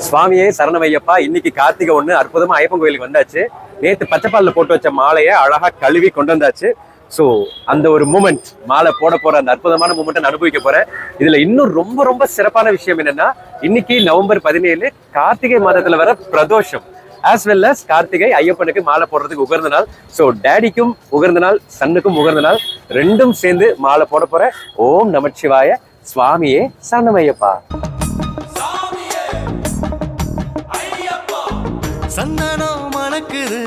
சுவாமியே சரணமையப்பா. இன்னைக்கு கார்த்திகை 1 அற்புதமா ஐயப்பன் கோயிலுக்கு வந்தாச்சு. நேத்து பச்சைப்பால்ல போட்டு வச்ச மாலையை அழகா கழுவி கொண்டு வந்தாச்சு. ஸோ அந்த ஒரு மூமெண்ட், மாலை போட போற அந்த அற்புதமான மூமெண்ட் நான் அனுபவிக்க போறேன். இதுல இன்னும் ரொம்ப ரொம்ப சிறப்பான விஷயம் என்னன்னா, இன்னைக்கு நவம்பர் 17 கார்த்திகை மாதத்துல வர Pradosham, as well as Karthigai ஐயப்பனுக்கு மாலை போடுறதுக்கு உகர்ந்த நாள். ஸோ டேடிக்கும் உகர்ந்த நாள், சன்னுக்கும் உகர்ந்த நாள், ரெண்டும் சேர்ந்து மாலை போட போறேன். ஓம் நமச்சிவாய. சுவாமியே சரணமையப்பா. சந்தனம் மணக்குது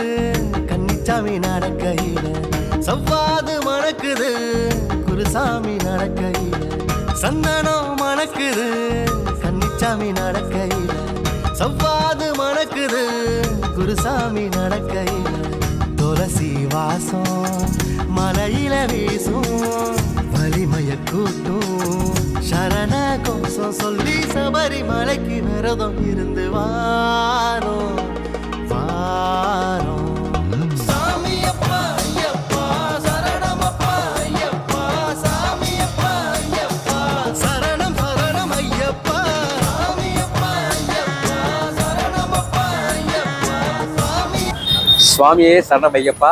கன்னிச்சாமி நடக்கையில, சவ்வாது மணக்குது குருசாமி நடக்கையில. சந்தனம் மணக்குது கன்னிச்சாமி நடக்கையில, சவ்வாது மணக்குது குருசாமி நடக்கையில. துளசி வாசம் மலையில வீசும், வலிமைய கூட்டும் சரண கோஷம் சொல்லி சபரிமலைக்கு விரதம் இருந்து வாரோம் வாரோம். சாமியப்பா ஐயப்பா சரணமப்பா ஐயப்பா, சாமியப்பா ஐயப்பா சரணம் சரணம் ஐயப்பா, சாமியப்பா ஐயப்பா சரணமப்பா ஐயப்பா, சாமி. சுவாமியே சரணம் ஐயப்பா.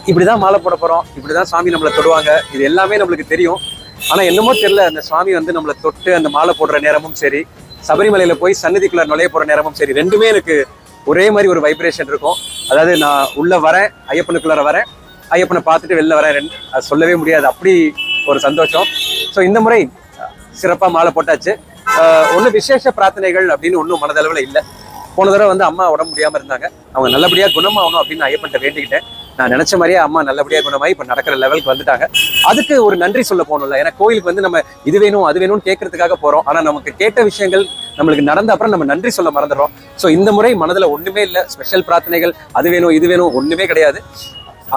இப்படிதான் மாலை போட போறோம், இப்படிதான் சாமி நம்மளை தொடுவாங்க. இது எல்லாமே நம்மளுக்கு தெரியும். ஆனா என்னமோ தெரியல, அந்த சுவாமி வந்து நம்மளை தொட்டு அந்த மாலை போடுற நேரமும் சரி, சபரிமலையில போய் சன்னதிக்குள்ள நுழைய போற நேரமும் சரி, ரெண்டுமே எனக்கு ஒரே மாதிரி ஒரு வைப்ரேஷன் இருக்கும். அதாவது நான் உள்ள வரேன், ஐயப்பனுக்குள்ளார வரேன், ஐயப்பனை பார்த்துட்டு வெளில வரேன், அது சொல்லவே முடியாது, அப்படி ஒரு சந்தோஷம். ஸோ இந்த முறை சிறப்பா மாலை போட்டாச்சு. ஒன்றும் விசேஷ பிரார்த்தனைகள் அப்படின்னு ஒன்றும் மனதளவில் இல்லை. போன தடவை வந்து அம்மா உடம்பு முடியாம இருந்தாங்க, அவங்க நல்லபடியா குணமாகணும் அப்படின்னு ஐயப்பன்ட்ட வேண்டிக்கிட்டேன். நான் நினைச்ச மாதிரியே அம்மா நல்லபடியா குணமாகி இப்ப நடக்கிற லெவலுக்கு வந்துட்டாங்க. அதுக்கு ஒரு நன்றி சொல்ல போகணும்ல. ஏன்னா கோயிலுக்கு வந்து நம்ம இது வேணும் அது வேணும்னு கேட்கறதுக்காக போறோம். ஆனா நமக்கு கேட்ட விஷயங்கள் நம்மளுக்கு நடந்த அப்புறம் நம்ம நன்றி சொல்ல மறந்துடுறோம். ஸோ இந்த முறை மனதுல ஒண்ணுமே இல்லை, ஸ்பெஷல் பிரார்த்தனைகள் அது வேணும் இது வேணும் ஒண்ணுமே கிடையாது.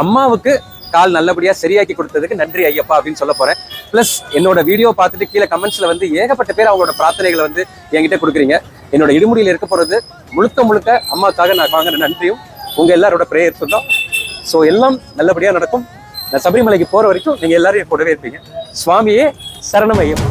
அம்மாவுக்கு கால் நல்லபடியா சரியாக்கி கொடுத்ததுக்கு நன்றி ஐயப்பா அப்படின்னு சொல்ல போறேன். பிளஸ் என்னோட வீடியோ பார்த்துட்டு கீழே கமெண்ட்ஸ்ல வந்து ஏகப்பட்ட பேர் அவங்களோட பிரார்த்தனைகளை வந்து என்கிட்ட கொடுக்குறீங்க. என்னோட இடுமுடியில் இருக்க போறது முழுக்க முழுக்க அம்மாவுக்காக நான் வாங்கின நன்றியும் உங்க எல்லாரோட பிரேயர் தான். ஸோ எல்லாம் நல்லபடியா நடக்கும். நான் சபரிமலைக்கு போற வரைக்கும் நீங்க எல்லாரும் என் கூடவே இருப்பீங்க. சுவாமியே சரணம் ஐயப்பா.